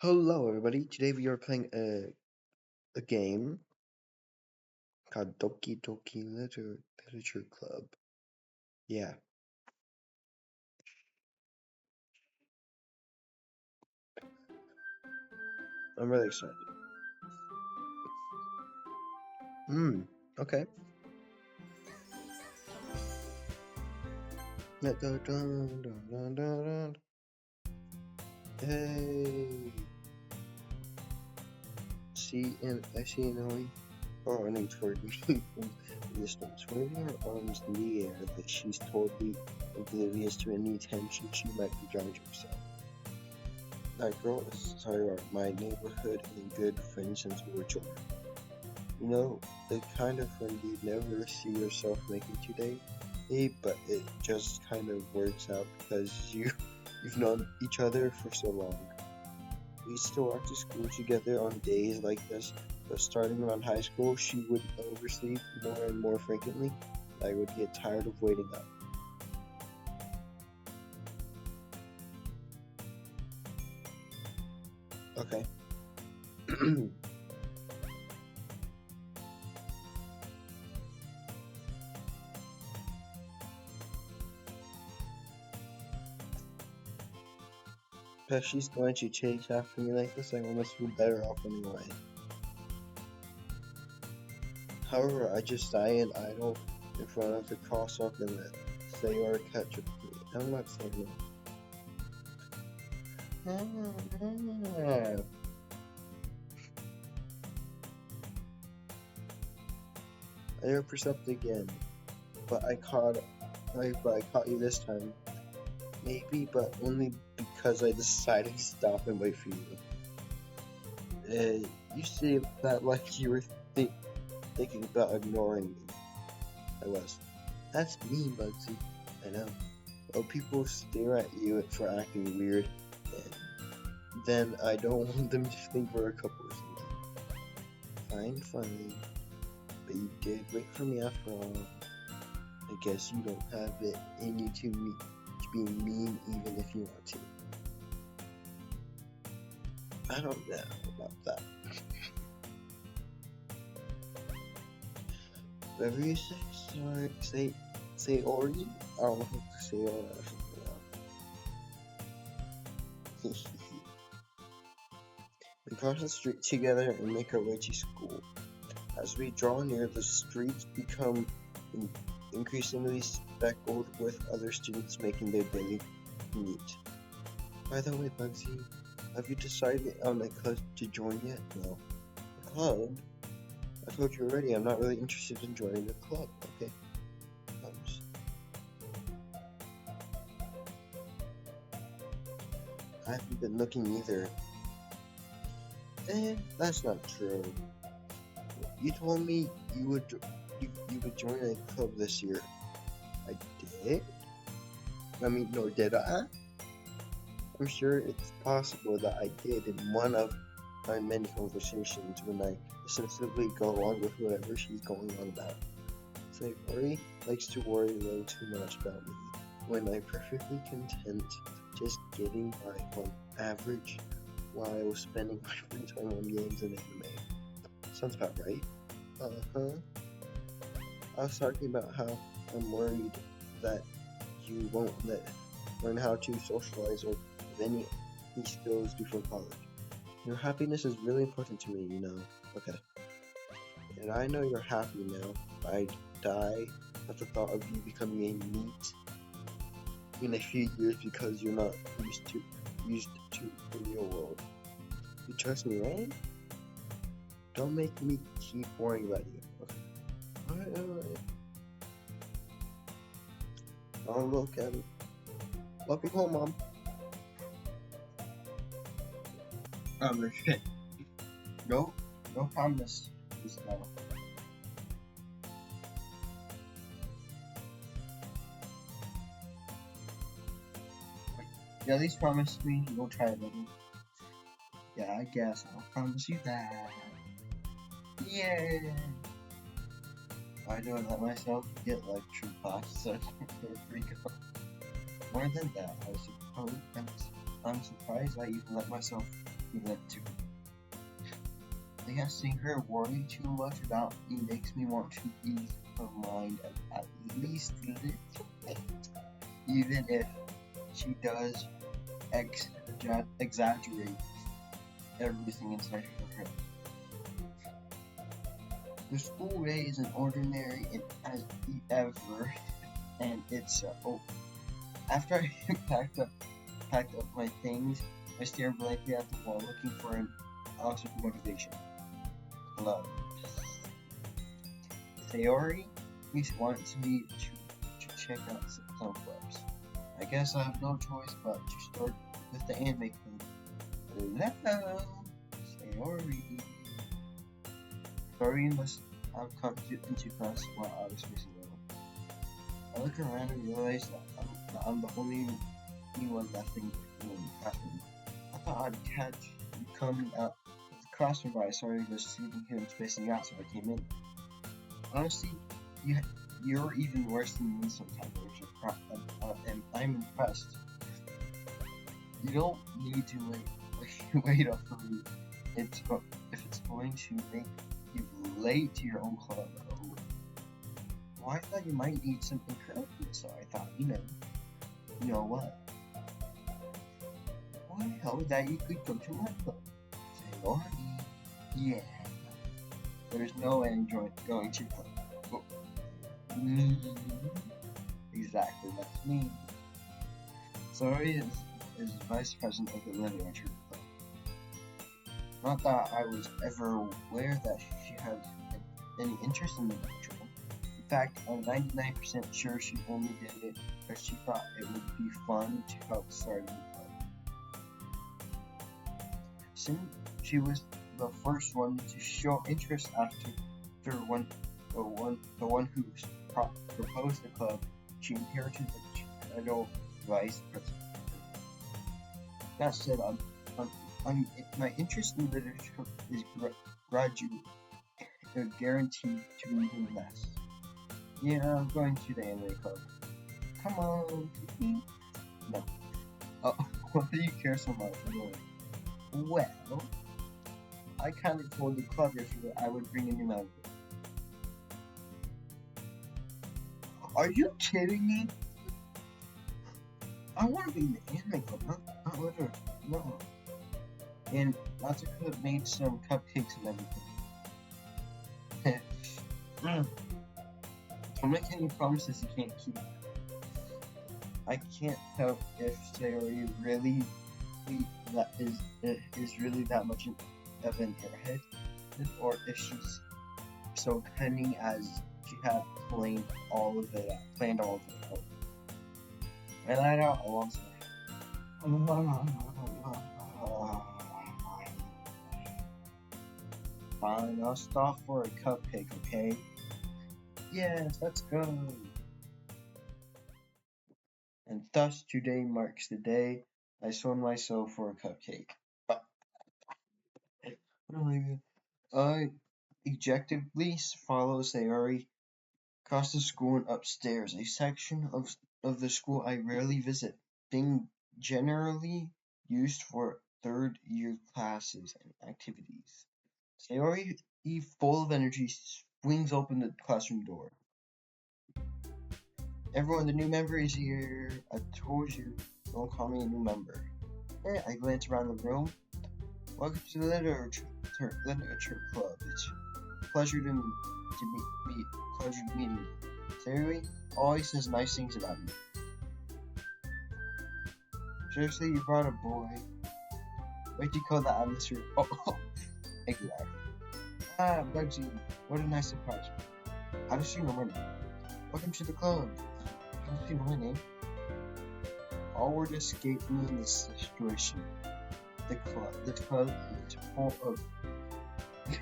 Hello, everybody. Today we are playing a game called Doki Doki Literature Club. Yeah, I'm really excited. Okay. Dun, dun, dun, dun, dun, dun. Hey, I see an Ellie. Oh, an Tori from distance, waving her arms in the air that she's totally oblivious to any attention she might be drawing to herself. That girl is Tyra, my neighborhood and a good friend since we were children. You know, the kind of friend you'd never see yourself making today, but it just kind of works out because you've known each other for so long. We used to walk to school together on days like this, but starting around high school, she would oversleep more and more frequently. I would get tired of waiting up. Okay. If she's going to chase after me like this, I almost feel better off running away. However, I just sigh and idle in front of the crosswalk and let Sayora catch up to me. I'm not saying no. I intercept again, but I caught you this time. Maybe, but only because I decided to stop and wait for you. You say that like you were thinking about ignoring me. I was. That's me, Bugsy. I know. Well, people stare at you for acting weird, and then I don't want them to think we're a couple or something. Fine. But you did wait for me after all. I guess you don't have it in you to be mean even if you want to. I don't know about that. Whatever you say, sorry, say Ori? I don't know how to say all that something. We cross the street together and make our way to school. As we draw near, the streets become increasingly speckled with other students making their daily commute. By the way, Bugsy, have you decided on a club to join yet? No. A club? I told you already, I'm not really interested in joining a club, okay? Clubs. I haven't been looking either. That's not true. You told me you would join a club this year. I did? I mean, no, did I? I'm sure it's possible that I did in one of my many conversations when I essentially go along with whatever she's going on about. Ori likes to worry a little too much about me when I'm perfectly content just getting by on average while spending my free time on games and anime. Sounds about right. Uh-huh. I was talking about how I'm worried that you won't learn how to socialize or have any skills before college. Your happiness is really important to me, you know. Okay. And I know you're happy now. I die at the thought of you becoming a NEET in a few years because you're not used to the real world. You trust me, right? Don't make me keep worrying about you. Okay. Alright. I'll look at it. Love you home, Mom. Okay. No promise. Just now. Yeah, at least promise me you won't try it again. Yeah, I guess I'll promise you that. Yeah. I don't let myself get lectured by such a freak out. More than that, I'm surprised I even let myself me live too. I guess seeing her worry too much about me makes me want to ease her mind at least a little bit. Even if she does exaggerate everything inside her head. The school day isn't ordinary as ever, and it's after I packed up my things, I stare blankly at the wall, looking for an ounce of motivation. Love. Sayori wants me to check out some clubs. I guess I have no choice but to start with the anime club. Hello, Sayori. Sayori must have come into class while I was missing out. I look around and realize that I'm the only one left in the classroom. I thought I'd catch you coming out of the classroom, but I saw you just sitting here and spacing out, so I came in. Honestly, you're even worse than me sometimes, and I'm impressed. You don't need to wait up for me. If it's going to make you late to your own club. Well, I thought you might need some encouragement, so I thought, you know what? Well, that you could go to my club. Say, Lordy. Yeah. There's no way I'm going to club. Exactly, that's me. Sorry is vice president of the literature club. Not that I was ever aware that she had any interest in literature. In fact, I'm 99% sure she only did it because she thought it would be fun to help start a new club. Since she was the first one to show interest after the one who proposed the club, she inherited the title vice president. That said, my interest in literature is guaranteed to be even less. Yeah, I'm going to the anime club. Come on, no. Why do you care so much? Well, I kind of told the club yesterday I would bring a new member. Are you kidding me? I want to be in the anime club, not literature. No. And Natsuko made some cupcakes and everything. Don't make any promises you can't keep. I can't tell if Sayori really is really that much of an airhead, or if she's so cunning as she had planned all of it out. I let out a long sigh. Fine, I'll stop for a cupcake, okay? Yes, let's go. And thus today marks the day I sold myself for a cupcake. I ejectively follow Sayori across the school and upstairs, a section of the school I rarely visit, being generally used for third-year classes and activities. Sayori, full of energy, swings open the classroom door. Everyone, the new member is here. I told you, don't call me a new member. I glance around the room. Welcome to the literature club. It's a pleasure to meeting you. Sayori always says nice things about me. Seriously, you brought a boy. Wait to call that atmosphere. Oh, exactly. Bugsy, what a nice surprise. How does she know my name? Welcome to the club. How does she know my name? All word escaped me in this situation. The club is full of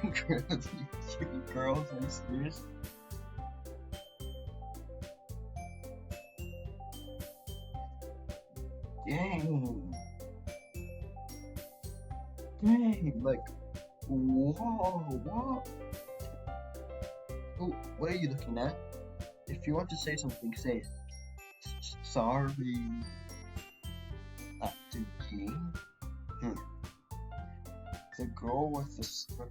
incredibly cute girls. Are you serious? Dang, like, whoa. Oh, what are you looking at? If you want to say something, say it. Sorry. To me? the girl with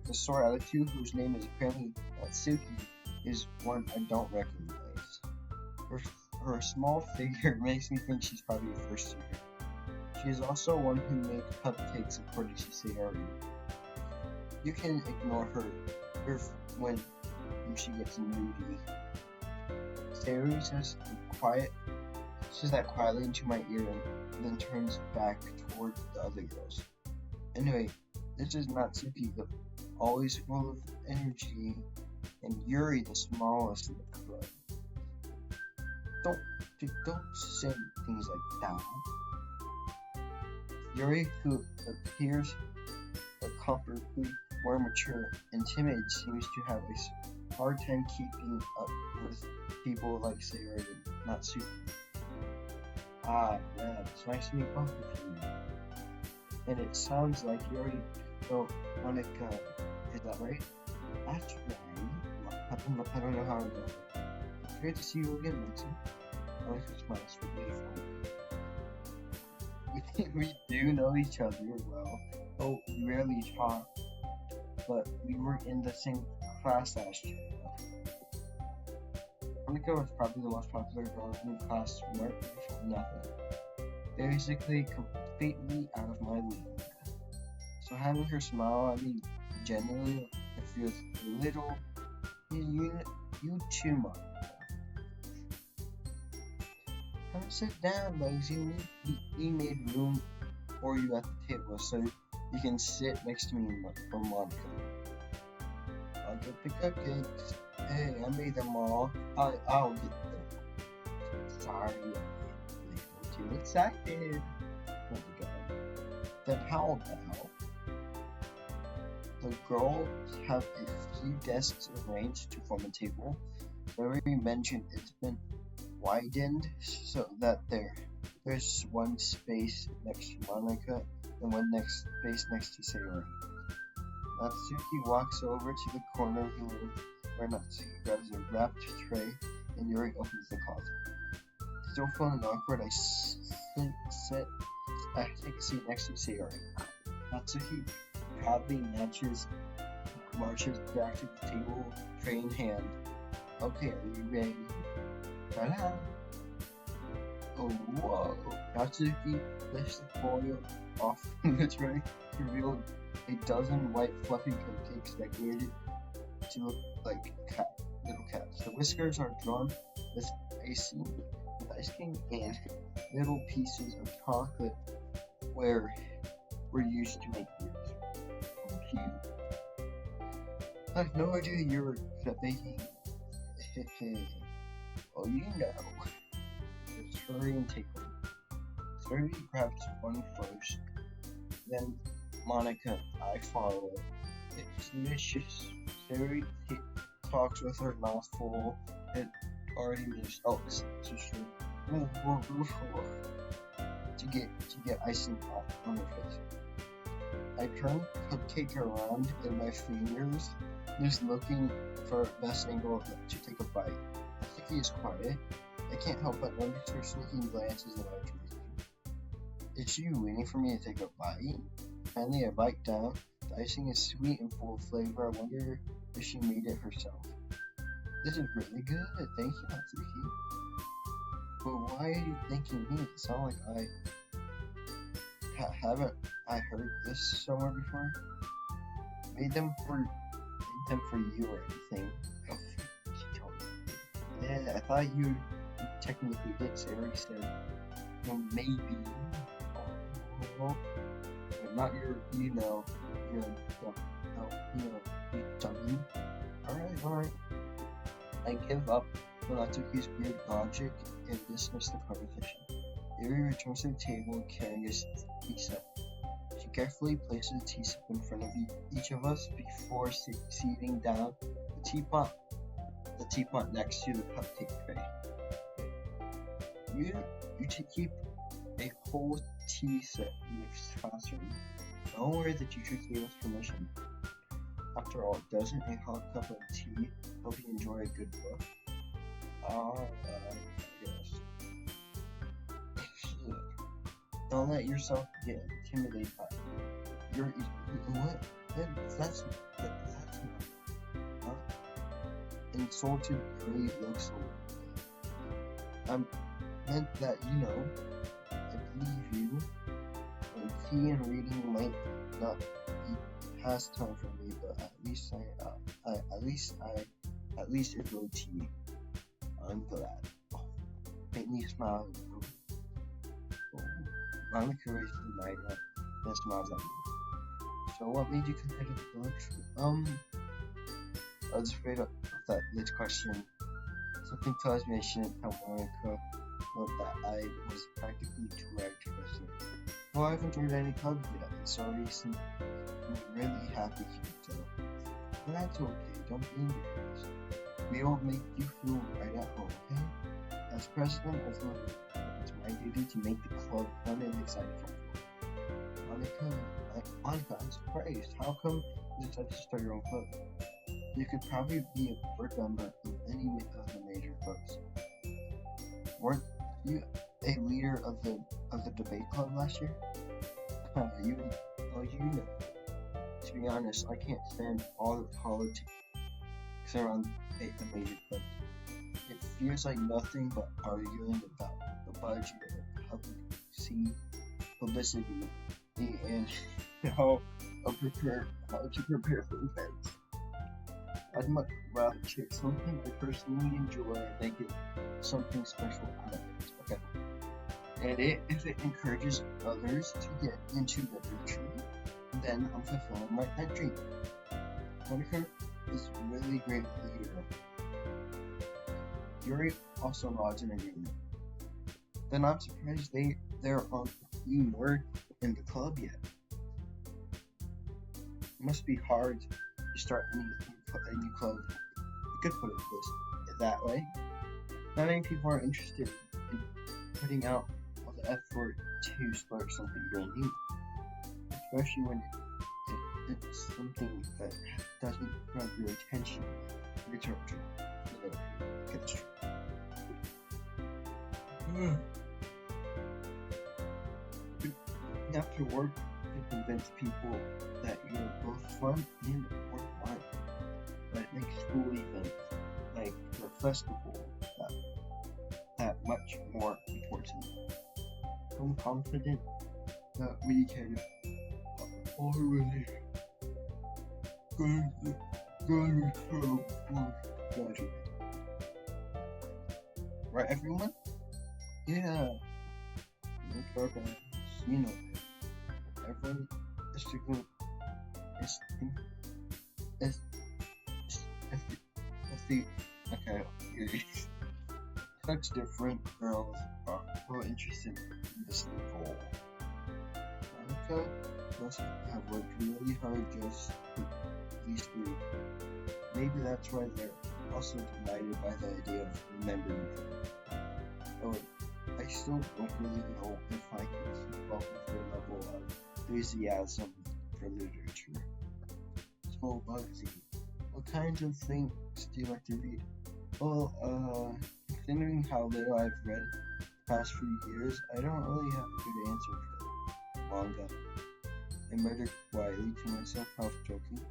the sore attitude, whose name is apparently Natsuki, is one I don't recognize. Her small figure makes me think she's probably a first year. She is also one who made cupcakes according to Sayori. You can ignore her when she gets moody. Sayori says that quietly into my ear and then turns back toward the other girls. Anyway, this is Natsuki, the always full of energy, and Yuri, the smallest in the club. Don't say things like that. Yuri, who appears comfortably more mature and timid, seems to have a hard time keeping up with people like Sayori and Natsuki. Ah, yeah, it's nice to meet both of you. And it sounds like Yuri, Monica, is that right? That's right. I don't know how to know. It's great to see you again, Lexi. Monica smiles sweetly. We do know each other well. Oh, we rarely talk, but we were in the same class last year. Monica was probably the most popular girl in the class, right before nothing. Basically, completely out of my league. So having her smile at me genuinely, it feels a little you too much. Come sit down, Legsy. We made room for you at the table so you can sit next to me for Monica. I'll get the cupcakes. Hey, I made them all. I'll get them. Sorry, I'm too excited. Then how about the girls have a few desks arranged to form a table? Already mentioned it's been widened so that there's one space next to Monica and one next space next to Sayori. Natsuki walks over to the corner of the room where Natsuki grabs a wrapped tray and Yuri opens the closet. Still feeling awkward, I take a seat next to Sayori. Natsuki proudly marches back to the table, tray in hand. Okay, are you ready? Ta-da! Oh, whoa! Natsuki lifts the foil off the tray to reveal a dozen white fluffy cupcakes decorated to look like little cats. The whiskers are drawn with icing and little pieces of chocolate where we're used to make ears. Oh, cute. I have no idea you're baking. Oh, you know. Just hurry and take one. Sayori grabs one first, then Monica and I follow. It's delicious. Sayori talks with her mouth full. It already missed. Oh, it's so true. To get icing off on her face. I turn the cupcake around in my fingers, just looking for the best angle to take a bite. Natsuki is quiet. I can't help but notice her sneaking glances in our direction. Is she waiting for me to take a bite? Finally, I bite down. The icing is sweet and full of flavor. I wonder if she made it herself. This is really good. Thank you, Natsuki. But why are you thanking me? It sounds like haven't I heard this somewhere before? Made them for you or anything. Oh, she told me. Yeah, I thought you technically did. Sayori said, well, maybe. But not your, tummy. Alright. I give up when Natsuki's weird logic and dismiss the conversation. Yuri returns to the table carrying a tea set. She carefully places a teacup in front of each of us before seating down the teapot next to the cupcake tray. You keep a whole tea set in the classroom. Don't worry, the teacher gave us permission. After all, doesn't a hot cup of tea help you enjoy a good book? Yes. Don't let yourself get intimidated by what? And that's not insulted really looks meant that, I believe you, and tea and reading might not be pastime for me, but at least it will tea. I'm glad. Oh, make me smile. Oh, I'm curious tonight that smiles at me. So what made you consider the village? I was afraid of this question. Something tells me I shouldn't tell Monica that I was practically too expressive. Well, I haven't joined any clubs yet, and so recently I'm really happy to tell. And that's okay, don't be embarrassed. We will make you feel right at home, okay? As president of the group, it's my duty to make the club fun and exciting for you. Monica, I'm surprised. How come you decided to start your own club? You could probably be a board member of any of the major clubs. Weren't you a leader of the debate club last year? You know. To be honest, I can't stand all the politics around the major clubs. It feels like nothing but arguing about the budget and publicity, and how to prepare for events. I'd much rather take something I personally enjoy and make it something special out of it. Okay. And if it encourages others to get into literature, then I'm fulfilling that dream. Monica is a really great leader. Yuri also nods in agreement. Then I'm surprised there aren't a few more in the club yet. It must be hard to start a new club. You could put it that way. Not many people are interested in putting out all the effort to start something brand new, especially when it's something that doesn't grab your attention. Literature. Get this straight. You have to work to convince people that you're both fun and worthwhile. But it makes school events like the festival that much more important. I'm confident that we can already graduate. Right, everyone? Yeah. No programs, everyone is to go. Okay. Such different girls are so interested in this new goal. Monica must have worked really hard just for these three. Maybe that's why they're also delighted by the idea of remembering them. Oh, I still don't really know if I can keep up with their level of enthusiasm for literature. So, Bugsy, what kinds of things do you like to read? Well, considering how little I've read the past few years, I don't really have a good answer for manga. I muttered quietly to myself, half joking.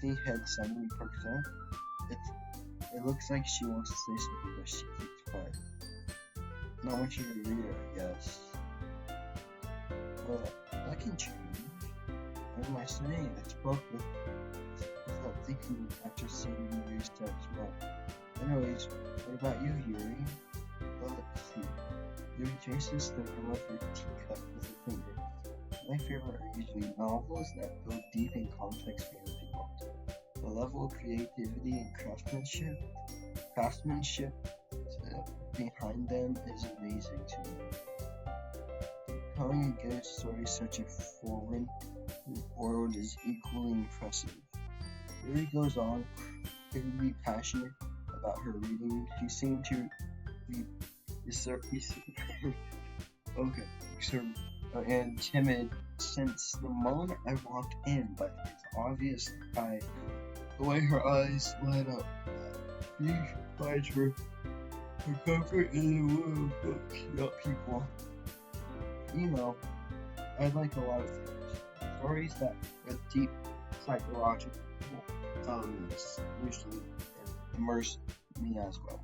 The head suddenly perked up. It looks like she wants to say something, but she keeps quiet. Not want you to read her, yes. Well, that can change. What am I saying? I spoke without thinking after seeing Yuri's text. Well, anyways, what about you, Yuri? Well, let's see. Yuri chases the rim of her teacup with her finger. My favorite are usually novels that go deep in complex fantasy worlds. The level of creativity and craftsmanship behind them is amazing to me. Telling a good story such a foreign world is equally impressive. Yuri goes on, clearly passionate about her reading. She seemed to be and timid since the moment I walked in, but it's obvious by the way her eyes light up. She finds her comfort in the world of books, not people. I like a lot of things. Stories that with deep psychological elements usually immerse me as well.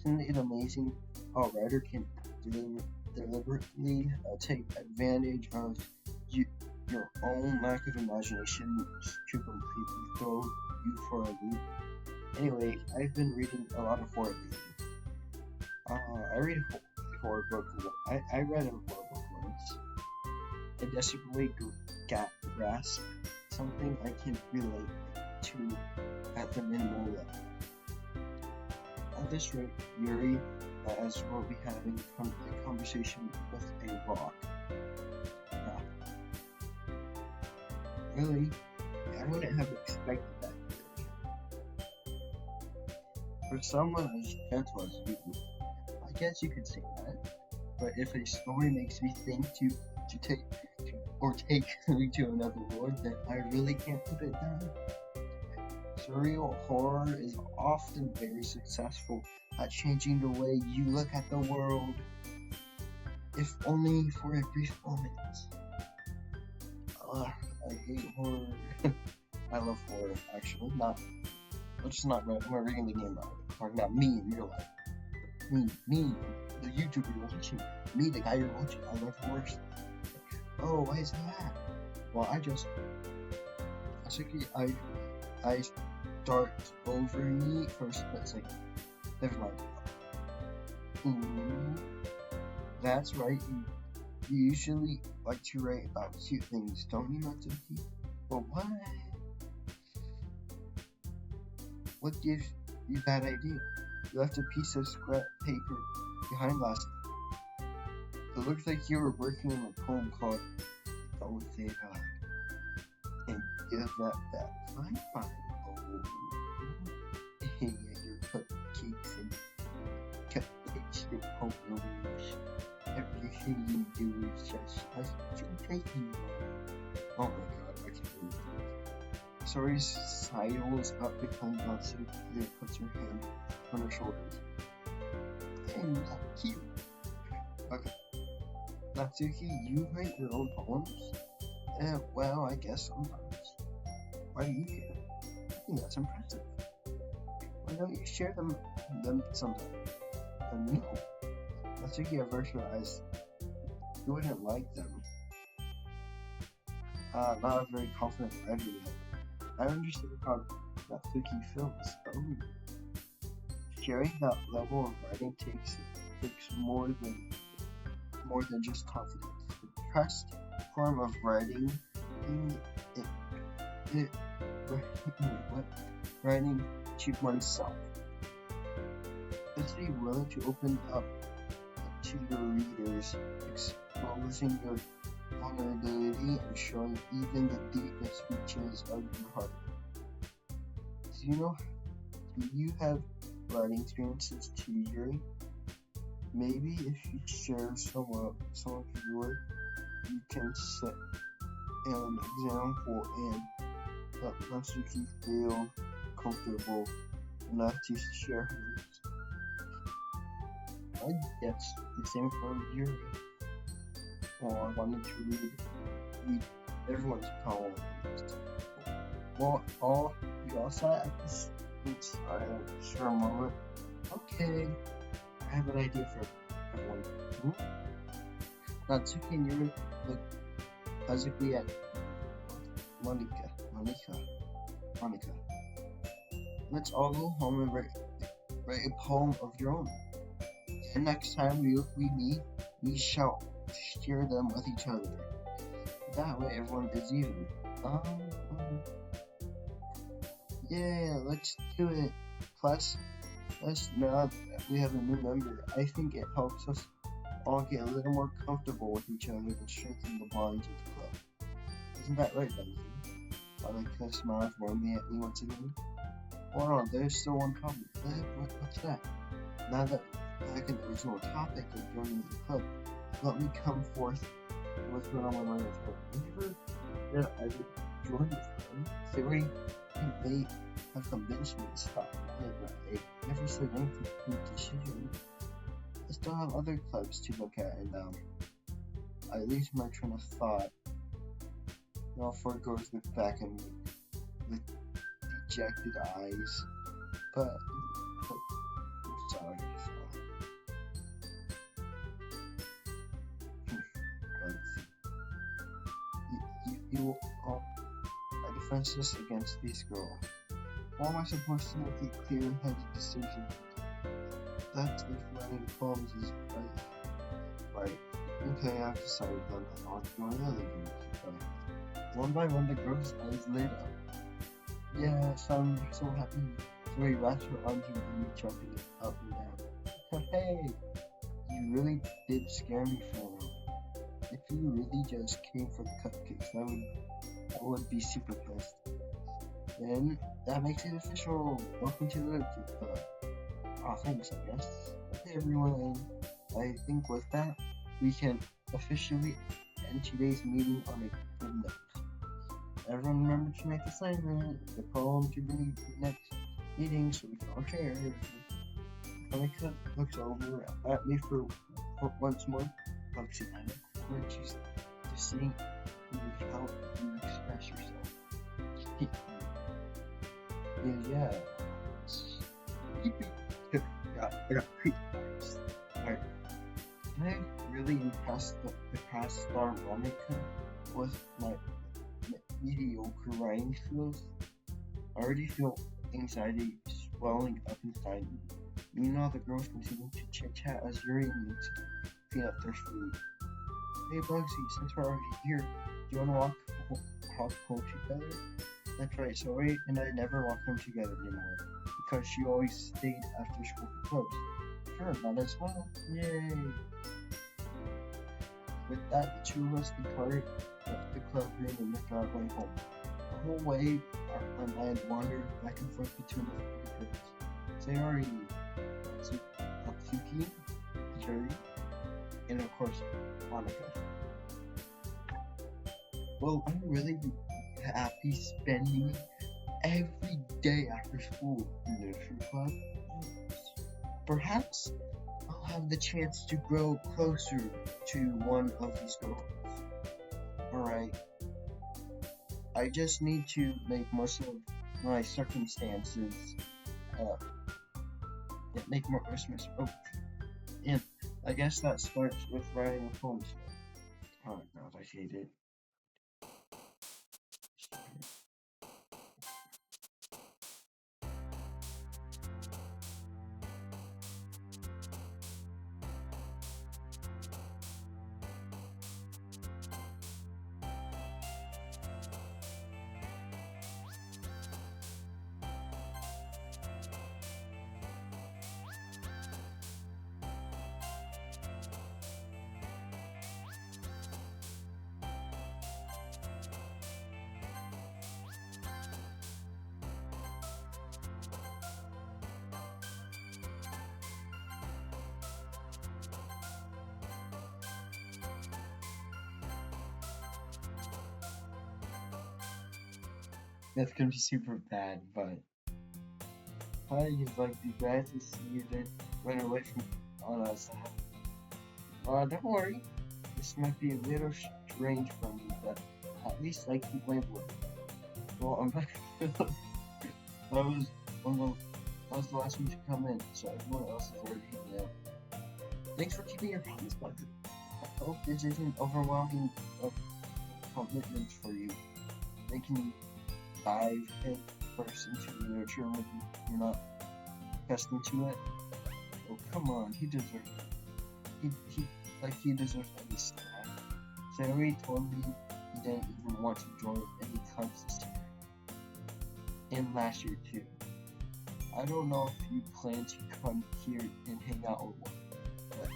Isn't it amazing how a writer can deliberately take advantage of you, your own lack of imagination to completely throw you for a loop? Anyway, I've been reading a lot of horror lately. I read a horror book. I read a horror book once. I desperately grasp something I can relate to at the minimal level. At this rate, Yuri, as we'll be having a conversation with a rock. Really? I wouldn't have expected that. For someone as gentle as you, I guess you could say that. But if a story makes me think to take me to another world, then I really can't put it down. Surreal horror is often very successful at changing the way you look at the world, if only for a brief moment. I hate horror. I love horror, actually. Let's not we're reading the game now. Talking about me in real life. Me, the YouTuber you're watching. Me, the guy you're watching. I love horror stuff. Oh, why is that? Well, I start over me for a split second. Never mind. Ooh, that's right. You usually like to write about cute things, don't you, Natsuki? Well, what? What gives you that idea? You left a piece of scrap paper behind last night. It looks like you were working on a poem called "Don't Say It Out," and give that back. Fine. Oh, yeah, your cupcakes and cupcakes, your poems. Everything you do is just as taking. Oh my god, I can't believe it. Sorry, sidles up behind Natsuki and puts her hand on her shoulders. I'm not cute. Okay. Natsuki, you write your own poems? Well, I guess sometimes. Why do you care? I think that's impressive. Why don't you share them sometime? No. Natsuki averts her eyes. You wouldn't like them. Not a very confident writer yet. I understand how Natsuki feels. Oh. Sharing that level of writing takes more than just confidence. The trust form of writing writing to oneself. Let's be willing to open up to your readers, exposing your vulnerability and showing even the deepest reaches of your heart. Do you have writing experiences too, Yuri? Maybe if you share some of your work, you can set an example and let Natsuki feel comfortable enough to share hers. I guess the same for Yuri. I wanted to read everyone's poem. Well, you all sat at this silence for a moment. Okay, I have an idea for everyone. Natsuki and Yuri look pleasantly at Monica. Let's all go home and write a poem of your own. And next time we meet, we shall share them with each other. That way everyone is even. Yeah, let's do it. Plus, now that we have a new member, I think it helps us all get a little more comfortable with each other and strengthen the bonds of the club. Isn't that right, Benji? Monica smiled warmly at me once again. Hold on, there's still one comment. What's that? Now that back in the original topic of joining the club, let me come forth with what on my mind with her. Whenever I would join the club, Theory and they have convinced me to stop lying about it. Never said anything to me to decision. I still have other clubs to look at, and I lose my train of thought Malfoy goes back and with dejected eyes. But I'm sorry, you are defenseless against these girls. How am I supposed to make a clear-headed decision? That's if running poems is right. Okay, I've decided then I'll join the other groups. Right. One by one, the girls' eyes lit up. Yes, I'm so happy. So he wrapped her arms around me, jumping up and down. Hey, you really did scare me for a moment. If you really just came for the cupcakes, I would be super pissed. Then that makes it official. Welcome to the Doki Club. Aw, thanks, I guess. Okay, everyone. I think with that, we can officially end today's meeting on a good note. Everyone remember to make assignment, the poem to the next meeting so we can all share. Monica looks over at me for once more. Looks at me. We're just seeing how you express yourself. Yeah. I got creepy. Alright. Can I really impress the past star Monica with my mediocre writing skills? I already feel anxiety swelling up inside me. Meanwhile, the girls continue to chit-chat as Yuri and Nancy clean up their food. Hey Bugsy, since we're already here, do you want to walk home together? That's right, so Ray and I never walk home together anymore, because she always stayed after school for clubs. Sure, might as well. Yay! With that, the two of us departed the club room and left our way home. The whole way, our mind wandered back and forth between the three girls. Sayori, Atsuki, Yuri, and of course, Monica. Well, I'm really happy spending every day after school in the nursery club. Perhaps I'll have the chance to grow closer to one of these girls. Alright. I just need to make most of my circumstances make more Christmas. Oh, and I guess that starts with writing a poem. Oh god, I hate it. That's gonna be super bad, but hi, like be glad to see you didn't run away from on us. Don't worry, this might be a little strange for me, but at least I keep my word. Well, I'm back. I was the last one to come in, so everyone else is already in. Thanks for keeping your promise, Bugsy. I hope this isn't overwhelming of commitments for you. Making you dive head first into the nurture when you're not accustomed to it. Oh, come on, he deserves it. He deserves at least that. Sayori told me he didn't even want to join any clubs this year. And last year too. I don't know if you plan to come here and hang out or what, but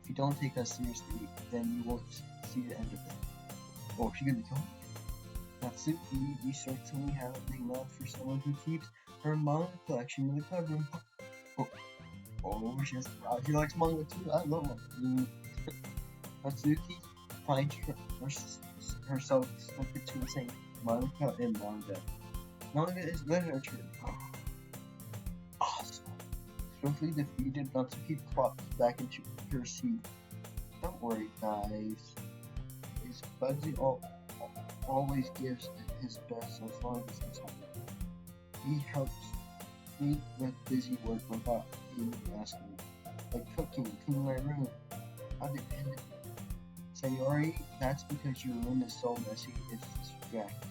if you don't take us seriously, then you won't see the end of it. Oh, she gonna be gone? Natsuki, you certainly have a big love for someone who keeps her manga collection in the club room. She likes manga too. I love manga. Natsuki finds herself stuck between saying manga and manga. Manga is literature. Awesome. Swiftly defeated, Natsuki plops back into her seat. Don't worry, guys. Is Bugsy always gives his best as long as he's hungry. He helps me with busy work without even asking me, like cooking, cleaning my room. How dependent. Sayori, that's because your room is so messy, it's distracting.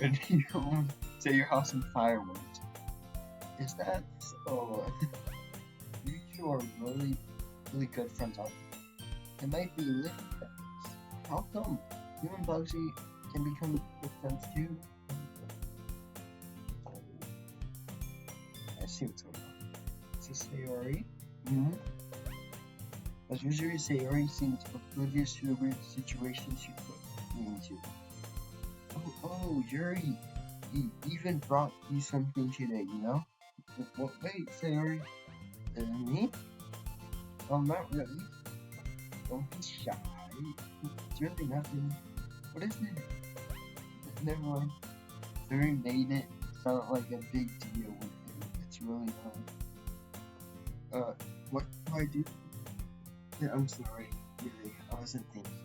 And your room, set your house on fireworks. Is that so? You two are really, really good friends, aren't you? It might be little things. How come you and Bugsy can become good friends too? Oh, I see what's going on. Is this Sayori? Mm-hmm. As usual, Sayori seems oblivious to the weird situations she put me into. Oh, Yuri, he even brought you something today, you know? Wait, Sayori, me? Oh, not really. Don't be shy. It's really nothing. What is it? Never mind. Sayori made it sound like a big deal when it's really not. What do I do? Yeah, I'm sorry, Yuri. I wasn't thinking.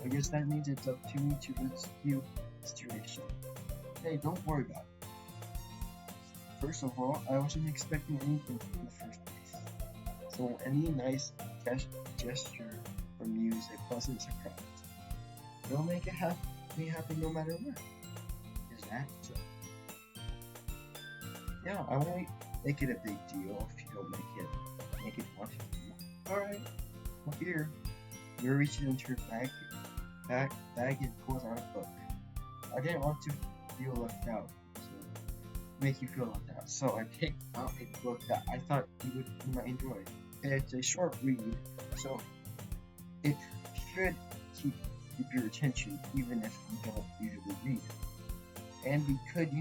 I guess that means it's up to me to rescue the situation. Hey, don't worry about it. First of all, I wasn't expecting anything in the first place. So any nice gesture from you is a pleasant surprise. It'll make me happy no matter what. Is that so? Yeah, I won't make it a big deal if you don't make it much. Alright, well here. You're reaching into your bag and pulls out a book. I didn't want to feel left out, so make you feel left out. So I picked out a book that I thought you might enjoy. It's a short read, so it should keep your attention even if you don't usually read. And we could,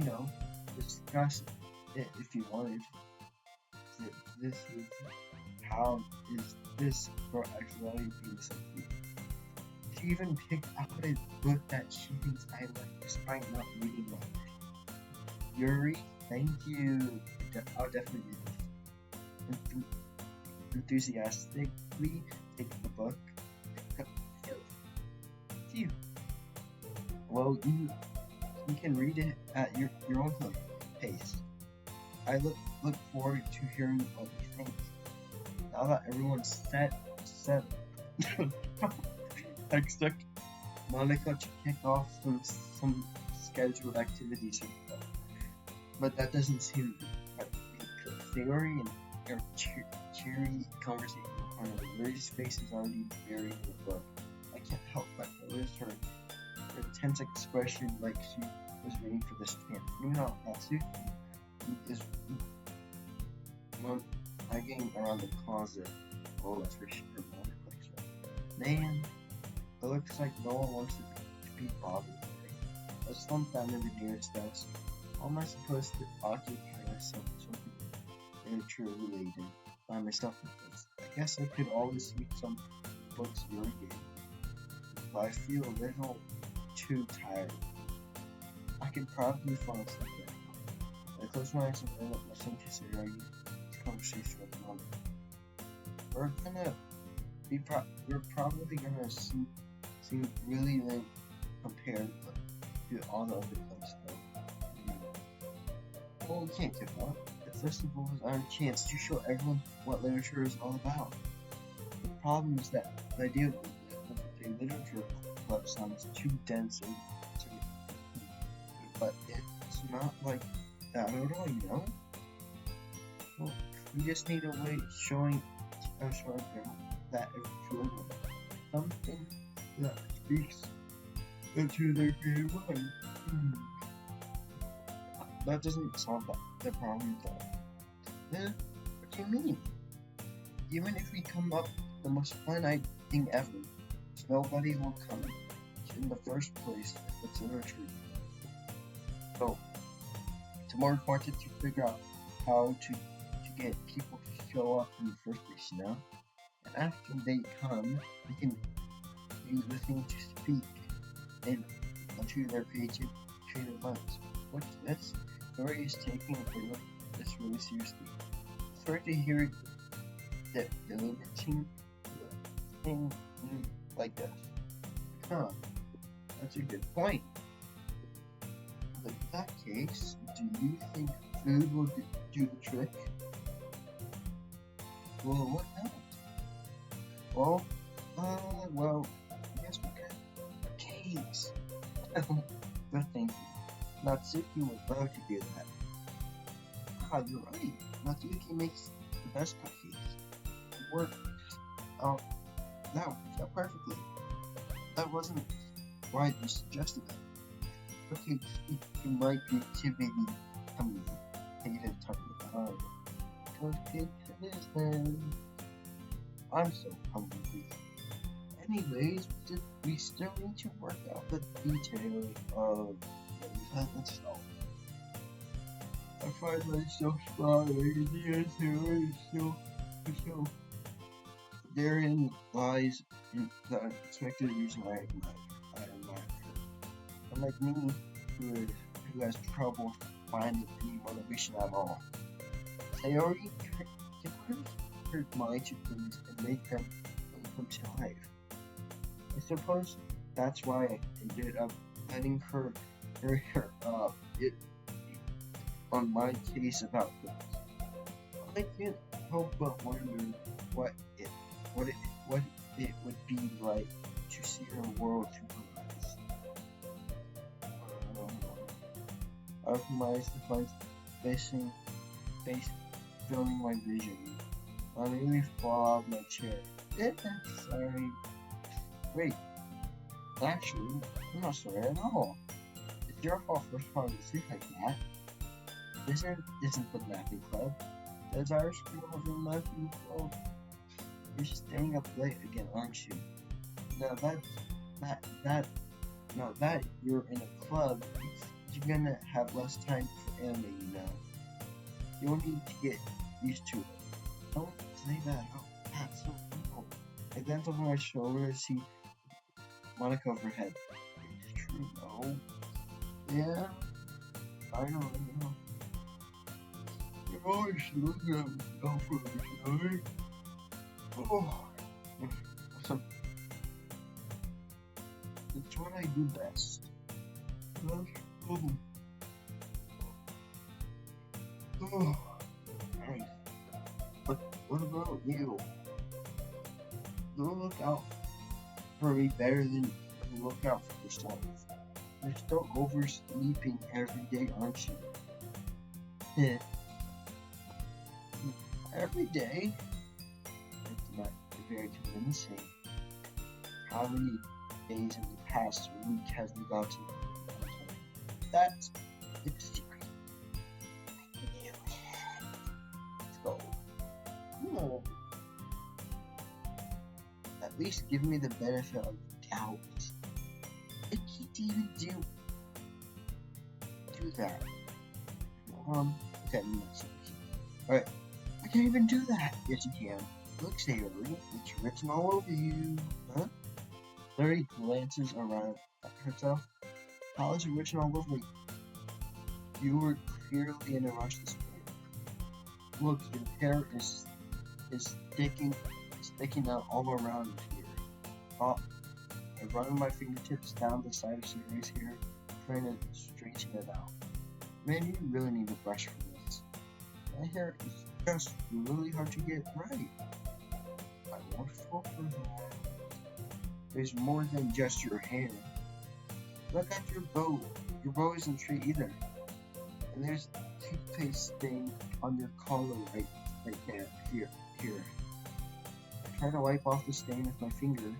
discuss it if you wanted. This is how is this for actually being something. She even picked out a book that she thinks I like despite not reading much. Yuri, thank you. I'll definitely read this. Enthusiastically take the book. Phew. Well, you can read it at your own pace. I look forward to hearing what you think. Now that everyone's set, I expect Monica to kick off some scheduled activities here. But that doesn't seem right. Theory and their cheery conversation on Mary's face is already buried in the book. I can't help but notice her intense expression like she was waiting for this chance. Meanwhile, Natsuki is hanging around the closet. Oh, that's where she her mother clicks her. Man, it looks like no one wants to be bothered today. I slumped down in the nearest desk. How am I supposed to occupy myself with something nature related by myself with this? I guess I could always read some books you're reading, but I feel a little too tired. I could probably fall asleep right now. I close my eyes and end up listening to Sayori's conversation with Mom. We're probably gonna seem really late compared to all the other clubs though. Well, we can't give up. The festival is our chance to show everyone what literature is all about. The problem is that the idea of a literature club sounds too dense and but it's not like that at all, you know? Well, we just need a way showing them that every something that speaks into their creative mind. That doesn't solve the problem at all. What do you mean? Even if we come up with the most fun thing ever, nobody will come in the first place if it's literature. So, it's more important to figure out how to get people to show up in the first place, you know? And after they come, we can use the thing to speak and onto their creative minds. What's this? Dory is taking this really seriously. Sorry to hear that the limiting thing like this. Huh, that's a good point. In that case, do you think food will do the trick? Well, what not? Well, well, yes, we could. Cakes. But thank you. Natsuki would love to do that. Ah, you're right. Natsuki makes the best cupcakes. It worked. Oh, that worked out perfectly. That wasn't why you suggested it. Okay, speak to my creativity. Tummy. Hated tummy. Cupcake it is then. I'm so hungry. Anyways, we still need to work out the details of what we've had installed. I find myself smiling, the answer is so. Therein lies the unexpected reason I admire her. Unlike me, who has trouble finding any motivation at all. Sayori can hurt mind to things and make them come to life. I suppose that's why I ended up letting her it on my case about this. I can't help but wonder what it what it what it would be like to see her world through her eyes. Out of my eyes to find face filling my vision. I nearly fall out of my chair. Sorry. Wait, actually, I'm not sorry at all. It's your fault for falling asleep like that. This isn't the napping club. Does our school have a napping club? You're staying up late again, aren't you? Now that you're in a club, you're gonna have less time for anime, you know. You'll need to get used to it. Don't say that out. That's so evil. I glance over my shoulder to see Monica over her head. It's true, no. Yeah, I know. You're always looking at me for me, right? Oh, awesome. It's what I do best. Oh, nice. But what about you? You'll look out for me better than you look out for yourself. You're still oversleeping every day, aren't you? Yeah. Every day? It's not very convincing. How many days in the past week has we got to? That's the secret. Let's go. No. At least give me the benefit of doubt. I can't even do that. Okay, alright. I can't even do that. Yes, you can. Look, Sayori, it's written all over you. Huh? Larry glances around at herself. How is it written all over you? You were clearly in a rush this morning. Look, your hair is sticking out all around here. I run my fingertips down the side of Sayori's hair, trying to straighten it out. Man, you really need a brush for this. My hair is just really hard to get right. I won't fall for that. There's more than just your hair. Look at your bow. Your bow isn't straight either. And there's toothpaste stain on your collar right there. Here. I try to wipe off the stain with my finger,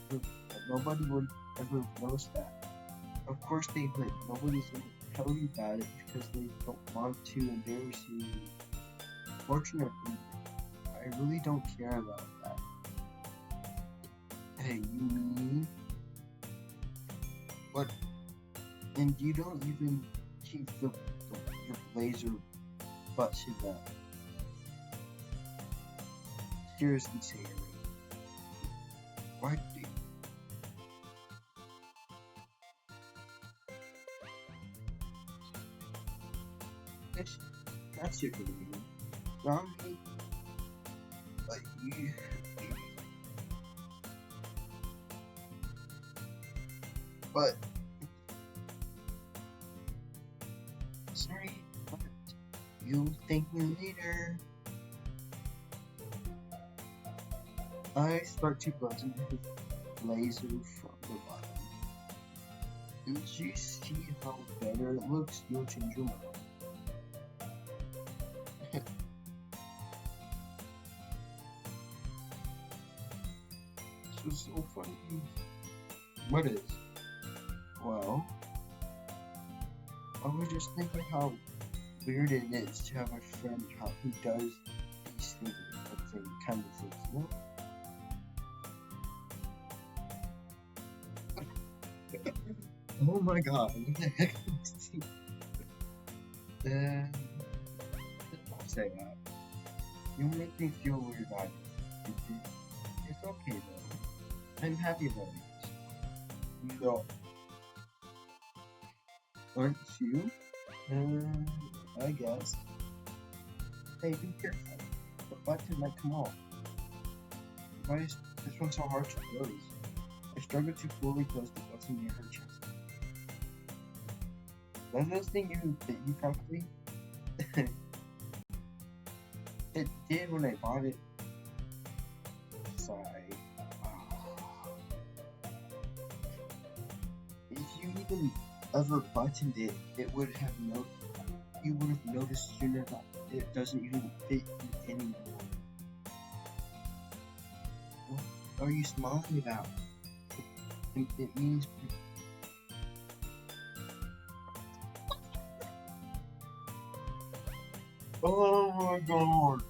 but nobody would ever notice that. Of course they would. Nobody's gonna tell you about it because they don't want to embarrass you. Fortunately, I really don't care about that. Hey, you mean? What? And you don't even keep your blazer buttoned up. Seriously, Sayori. Why do you? That's it for me. Sorry, but you But sorry, but you'll thank me later. I start to button his blazer from the bottom. And you see how better it looks, you'll change your mind. This was so funny. What is? Well, I was just thinking how weird it is to have a friend who does these things, let's say, kind of things, you know? Oh my god, what the heck is he? Don't say that. You make me feel weird about it. It's okay though. I'm happy about it. No. Aren't you? I guess. Hey, be careful. The button might come off. Why is this one so hard to close? I struggled to fully close the button near her chest. Does this thing even fit you properly? It did when I bought it. Sigh. If you even ever buttoned it, you would have noticed sooner that it doesn't even fit you anymore. What are you smiling about? It means. Oh my god!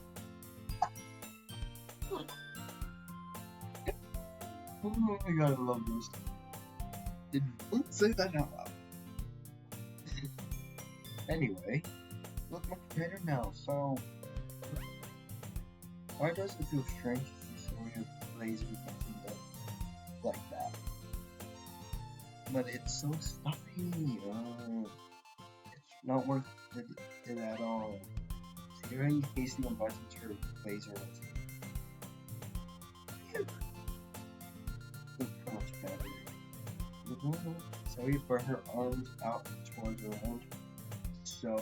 Oh my god, I love this. Don't say that out loud. Anyway, look much better now, so. Why does it feel strange to see someone who plays with something like that? But it's so stuffy. It's not worth it at all. See how you hastily unbuttons her blazer. Looks much better. So you put her arms out towards her hand. So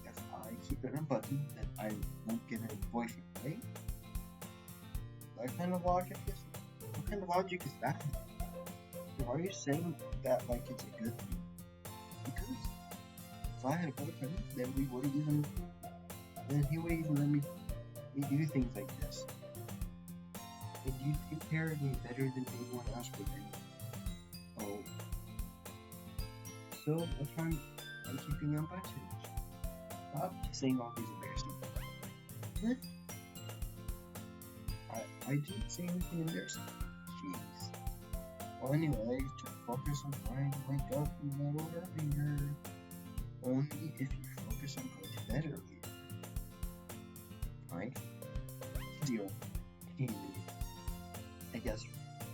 if I keep it unbuttoned, then I won't get a boyfriend, right? What kind of logic is that? Why are you saying that like it's a good thing? Because if I had a boyfriend, then he would even let me do things like this. And you take care of me better than anyone else would. Oh. So that's why I'm keeping unbuttoned. Stop saying all these embarrassing things. I didn't say anything embarrassing. Jeez. Well, anyway, to focus on trying to wake up a little earlier. Only if you focus on going to bed earlier. Right? Deal. I guess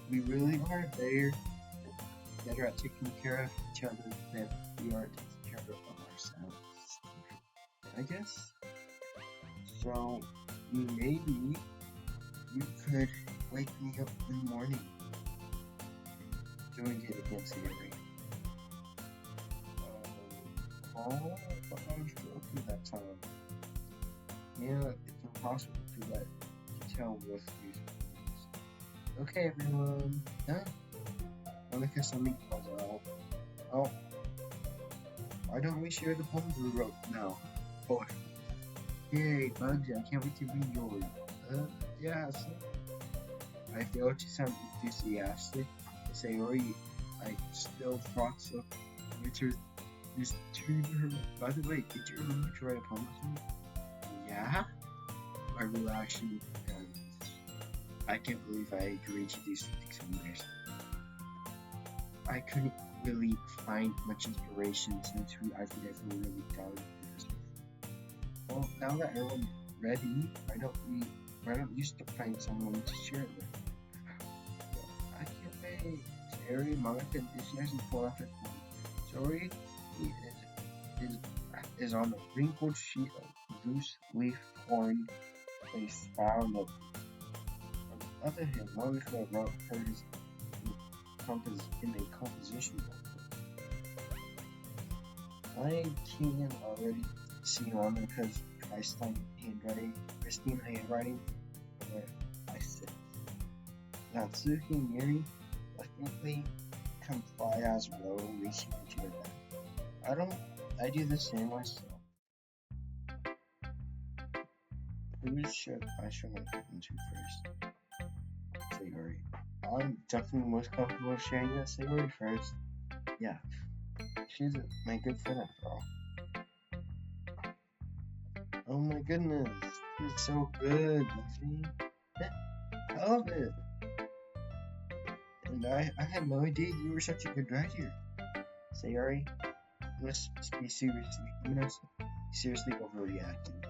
we really are better at taking care of each other than we are taking care of ourselves. I guess. So maybe you could wake me up in the morning. Doing it against the ring. But I was joking that time. Yeah, it's impossible to tell what's useful. Okay, everyone. Done. Monica suddenly calls out. Oh, why don't we share the poem we wrote now? Oh, yay, Bugsy! I can't wait to read yours. Yeah. So I failed to sound enthusiastic. Sayori, I still thought so. Richard just turned her. By the way, did you remember to write a poem with me? Yeah? My reaction, I can't believe I agreed to do something so embarrassing. I couldn't really find much inspiration since I've never really done this. Well, now that everyone's ready, why don't you still find someone to share it with? I can't wait. Sayori, Monica, enthusiasm pull off her phone. Sayori is on a wrinkled sheet of loose leaf torn a spiral notebook. On the other hand, Monica wrote hers in a composition I can already see on there because Christine handwriting, where I said, Natsuki Miri definitely can fly as well, racing into your back. I do the same myself. Who should I show my button to first? Sayori. I'm definitely most comfortable sharing that Sayori first. Yeah, she's my good friend after all. Oh my goodness, this is so good, Luffy. I love it. And I had no idea you were such a good writer. Sayori, you must be seriously overreacting.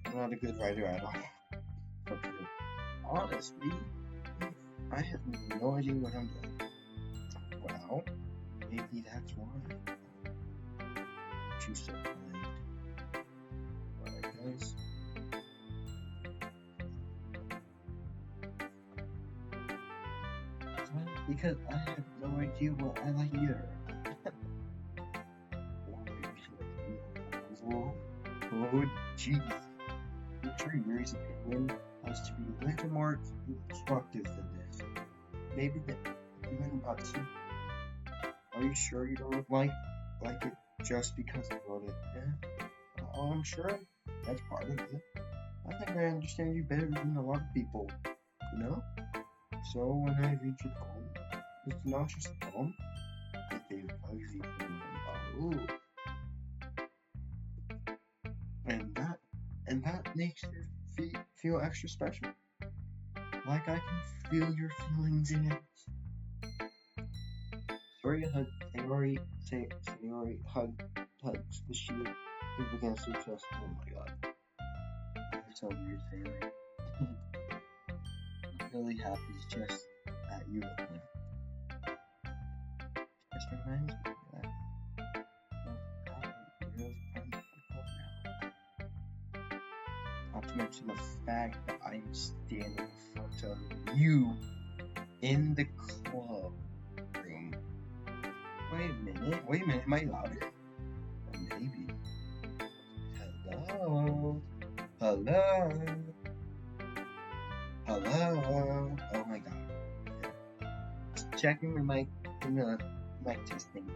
I'm not a good writer at all. Okay. Honestly, I have no idea what I'm doing. Well, maybe that's why. She's so kind. Alright, guys. Because I have no idea what I like either. Oh, jeez. I'm sure Yuri's opinion has to be a little more constructive than this. Maybe even Butsu. Are you sure you don't like it just because I wrote it? Yeah. Oh, I'm sure that's part of it. I think I understand you better than a lot of people, you know? So when I read your poem, it's not just a poem, it's a fuzzy poem. And that makes it feel extra special. Like I can feel your feelings in it. Sayori hugs the shield up against her chest. Oh my god. That's so weird, Sayori. I'm really happy just at you with me. Just reminds me that I'm really proud of myself now. Not to mention the fact that I'm standing in front of you in the club room. Wait a minute, am I louder? Maybe. Hello? Oh my god. Just checking the mic testing.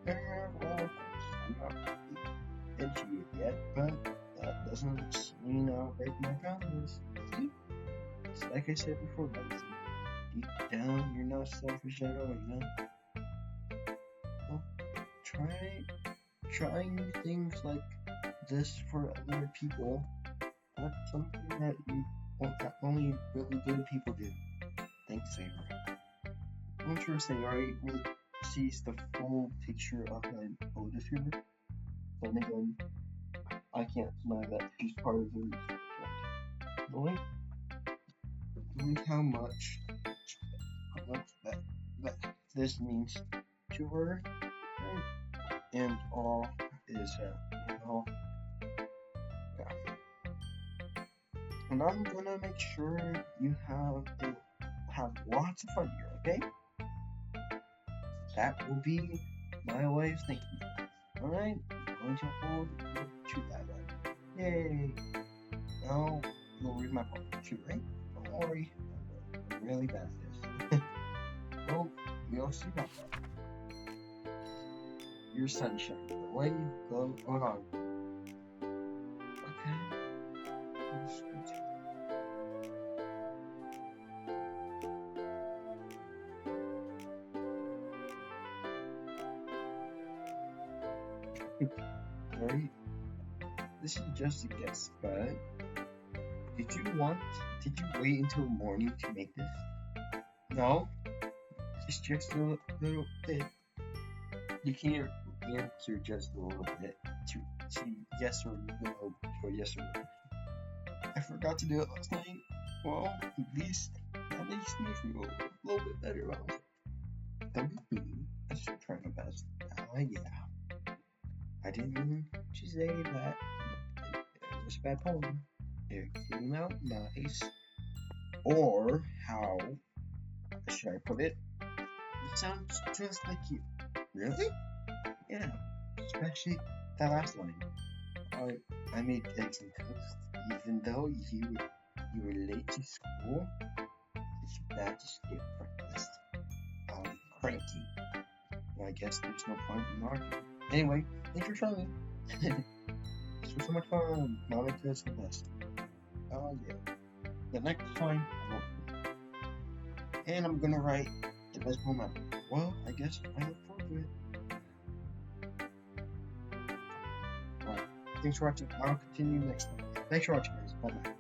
Well, I'm not into it yet, but that doesn't mean I'll break my promise. See? It's like I said before, guys. Deep down, you're not selfish at all, you know? Well, trying new things like this for other people. That's something that only really good people do. Thanks, Sayori. I'm sure Sayori sees the full picture of my oldest here. But again, I can't deny that she's part of the research. Knowing how much that this means to her, and all is, yeah. And I'm gonna make sure you have lots of fun here, okay? That will be my way of thanking you. Alright? I'm going to hold you to that then. Yay! Now, you'll read my poem too, right? Don't worry. I'm really bad at this. Well, you'll see that part. Your sunshine. The way you glow. Hold on. Okay. Right? This is just a guess, but did you wait until morning to make this? No? It's just a little bit. You can't answer just a little bit to see yes or no or yes or no. I forgot to do it last night. Well, at least that makes me feel a little bit better about it. Don't be mean. I should try my best. Yeah. I didn't mean to say that it was a bad poem. It came out nice. Or how should I put it? It sounds just like you. Really? Yeah. especially that last line. I made eggs and toast, even though you were late to school. It's bad to skip breakfast. I'm cranky. Well, I guess there's no point in arguing. Anyway, thanks for trying. This was so much fun. Mom and Ted's the best. Oh yeah. The next time, I won't forget. And I'm gonna write the best poem ever. Well, I guess I look forward to it. Alright. Thanks for watching. I'll continue next time. Thanks for watching, guys. Bye bye.